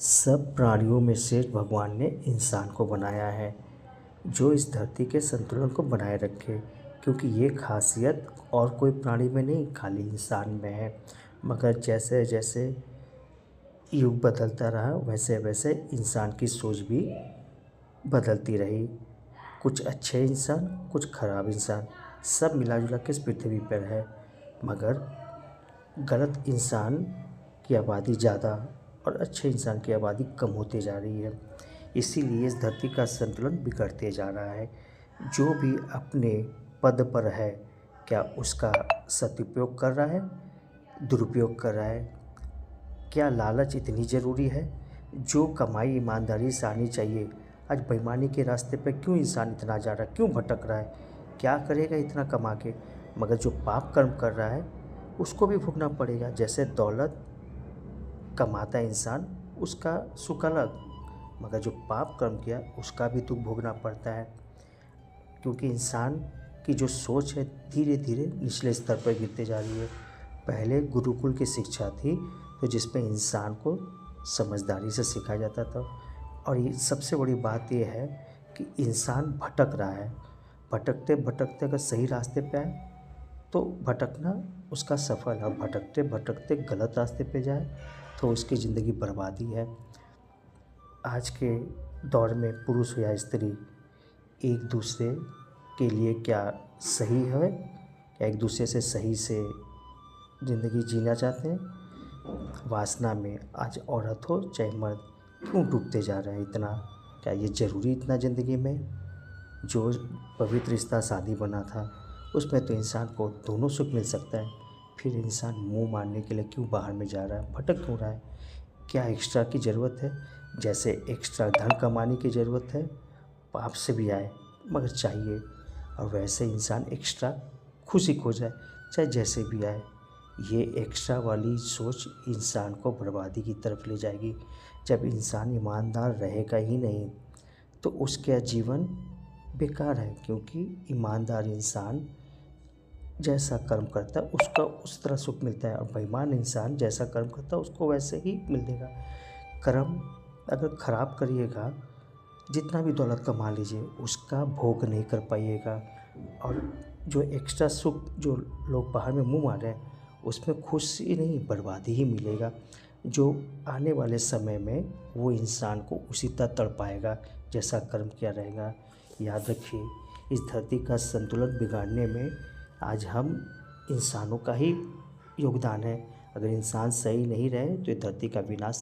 सब प्राणियों में से भगवान ने इंसान को बनाया है जो इस धरती के संतुलन को बनाए रखे, क्योंकि ये खासियत और कोई प्राणी में नहीं, खाली इंसान में है। मगर जैसे जैसे युग बदलता रहा वैसे वैसे इंसान की सोच भी बदलती रही। कुछ अच्छे इंसान, कुछ खराब इंसान, सब मिला जुला के इस पृथ्वी पर है। मगर गलत इंसान की आबादी ज़्यादा और अच्छे इंसान की आबादी कम होती जा रही है। इसीलिए इस धरती का संतुलन बिगड़ते जा रहा है। जो भी अपने पद पर है, क्या उसका सदुपयोग कर रहा है, दुरुपयोग कर रहा है? क्या लालच इतनी ज़रूरी है? जो कमाई ईमानदारी से आनी चाहिए, आज बेईमानी के रास्ते पे क्यों इंसान इतना जा रहा है, क्यों भटक रहा है? क्या करेगा इतना कमा के? मगर जो पाप कर्म कर रहा है उसको भी भोगना पड़ेगा। जैसे दौलत कमाता है इंसान, उसका सुख अलग, मगर जो पाप कर्म किया उसका भी दुख भोगना पड़ता है। क्योंकि इंसान की जो सोच है धीरे धीरे निचले स्तर पर गिरते जा रही है। पहले गुरुकुल की शिक्षा थी, तो जिसमें इंसान को समझदारी से सिखाया जाता था। और ये सबसे बड़ी बात यह है कि इंसान भटक रहा है। भटकते भटकते अगर सही रास्ते पे आए तो भटकना उसका सफल है, और भटकते भटकते गलत रास्ते पे जाए तो उसकी ज़िंदगी बर्बादी है। आज के दौर में पुरुष या स्त्री एक दूसरे के लिए क्या सही है, क्या एक दूसरे से सही से ज़िंदगी जीना चाहते हैं? वासना में आज औरत हो चाहे मर्द क्यों डूबते जा रहे हैं इतना? क्या ये ज़रूरी इतना ज़िंदगी में? जो पवित्र रिश्ता शादी बना था उसमें तो इंसान को दोनों सुख मिल सकता है, फिर इंसान मुंह मारने के लिए क्यों बाहर में जा रहा है, भटक क्यों रहा है? क्या एक्स्ट्रा की ज़रूरत है? जैसे एक्स्ट्रा धन कमाने की ज़रूरत है, पाप से भी आए मगर चाहिए, और वैसे इंसान एक्स्ट्रा खुशी खो जाए चाहे जैसे भी आए। ये एक्स्ट्रा वाली सोच इंसान को बर्बादी की तरफ ले जाएगी। जब इंसान ईमानदार रहेगा ही नहीं तो उसका जीवन बेकार है, क्योंकि ईमानदार इंसान जैसा कर्म करता है उसका उस तरह सुख मिलता है, और बेईमान इंसान जैसा कर्म करता है उसको वैसे ही मिलेगा। कर्म अगर ख़राब करिएगा, जितना भी दौलत कमा लीजिए उसका भोग नहीं कर पाइएगा। और जो एक्स्ट्रा सुख जो लोग बाहर में मुँह मार रहे हैं उसमें खुशी नहीं, बर्बादी ही मिलेगा। जो आने वाले समय में वो इंसान को उसी तरह तड़पाएगा जैसा कर्म किया रहेगा। याद रखिए, इस धरती का संतुलन बिगाड़ने में आज हम इंसानों का ही योगदान है। अगर इंसान सही नहीं रहे तो ये धरती का विनाश